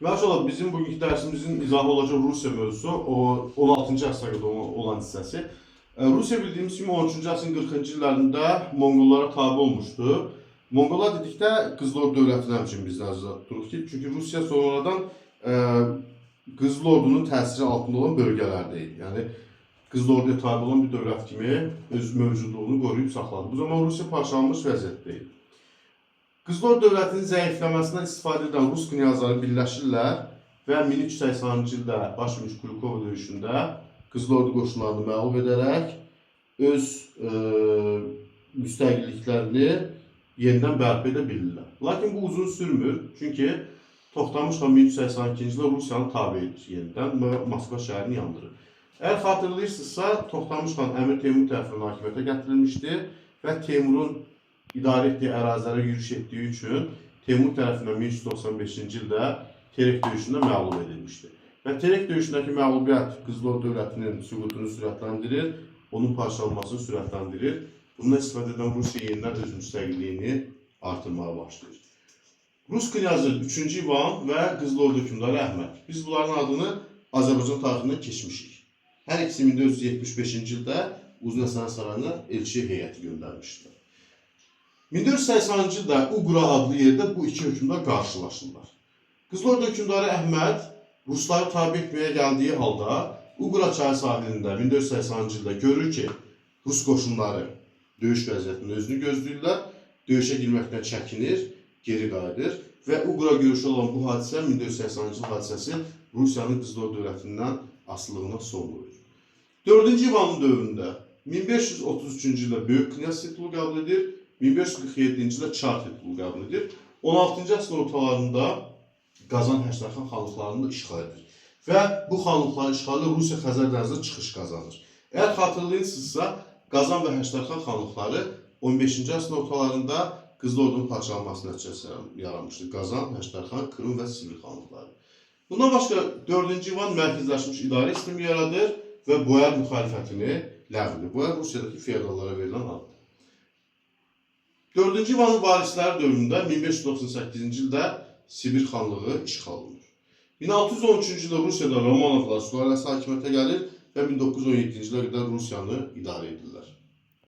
Maşallah bizim bugünkü dersimizin izahı olacak Rusya mövzusu, o 16-cı əsrə qədər olan hissəsi. Rusya bildiyimiz kimi 13-cü əsrin 40-cı illərində Monqollara tabe olmuşdu. Monqollar dedikdə Qızıl Ordu dövlətini həmçinin biz nəzərdə tuturuq ki, çünki Rusiya sonradan Qızıl Ordunun təsiri altında olan bölgələrdə idi. Yəni Qızıl Orduya tabe olan bir dövlət kimi öz mövcudluğunu qoruyub saxladı. Bu zaman Rusiya parçalanmış vəziyyətdə idi. Qızıl Ordu dövlətinin zəifləməsindən istifadə edən Rus knyazları birləşirlər və 1380-cı ildə baş vermiş Kulukov döyüşündə Qızıl Ordu qoşunlarını məğlub edərək öz müstəqilliklərini yenidən bərpa edə bilirlər. Lakin bu uzun sürmür, çünki Toxtamış xan 1382-ci ildə Rusiyanı tabe edir yenidən və Moskva şəhərini yandırır. Əgər xatırlayırsınızsa, Toxtamış xan Əmir Teymur tərəfindən hakimiyyətə gətirilmişdi və Teymurun idarə etdiyi ərazilərə yürüş etdiyi üçün Teymur tərəfindən 1395-ci ildə Terek döyüşündə məğlub edilmişdi. Və Terek döyüşündəki məğlubiyyət Qızıl Ordu dövlətinin süqutunu sürətləndirir, onun parçalanmasını sürətləndirir. Bundan istifadə edən Rusiya yenidən öz müstəqilliyini artırmağa başlayır. Rus knyazı 3-cü İvan və Qızıl Ordu hökmdarı Əhməd. Biz bunların adını Azərbaycan tarixindən keçmişik. Hər ikisi 1475-ci ildə Uzun Həsən sarayına elçi heyəti göndərmişdilər. 1480-cı ildə Uqra adlı yerdə bu iki hökmdar qarşılaşırlar. Qızıl Ordu hökmdarı Əhməd Rusları tabe etməyə gəldiyi halda Uqra çayı sahilində 1480-cı ildə görür ki, Rus qoşunları döyüş vəziyyətində özünü gözləyirlər, döyüşə girməkdən çəkinir, geri qayıdır və Uqra görüşü olan bu hadisə 1480-cı il hadisəsi Rusiyanın Qızıl Ordu dövlətindən asılılığına son qoyur. 4-cü İvanın dövründə 1533-cü ildə Böyük Knyaz titulu qəbul edir, 1547-ci ildə Çar titulu qəbul edir. 16-cı əsrin ortalarında Qazan Həştərxan xanlıqlarını işğal edir. Və bu xanlıqların işğalı Rusiya Xəzər dənizində çıxış qazanır. Əgər xatırlayırsınızsa, Qazan və Həştərxan xanlıqları 15-ci əsrin ortalarında Qızıl Ordunun parçalanması nəticəsində yaranmışdır. Qazan, Həştərxan, Krım və Sibir xanlıqları. Bundan başqa 4-cü İvan mərkəzləşmiş idarə sistemi yaradır və Boyar müxalifətini ləğv edir. Boyar Rusiyadakı feodallara verilən addır. 4-cü İvanın varisləri dövründə 1598-ci ildə Sibir xanlığı işğal olunur. 1613-cü ildə Rusiyada Romanovlar sülaləsi hakimiyyətə gəlir və 1917-ci ilə qədər Rusiyanı idarə edirlər.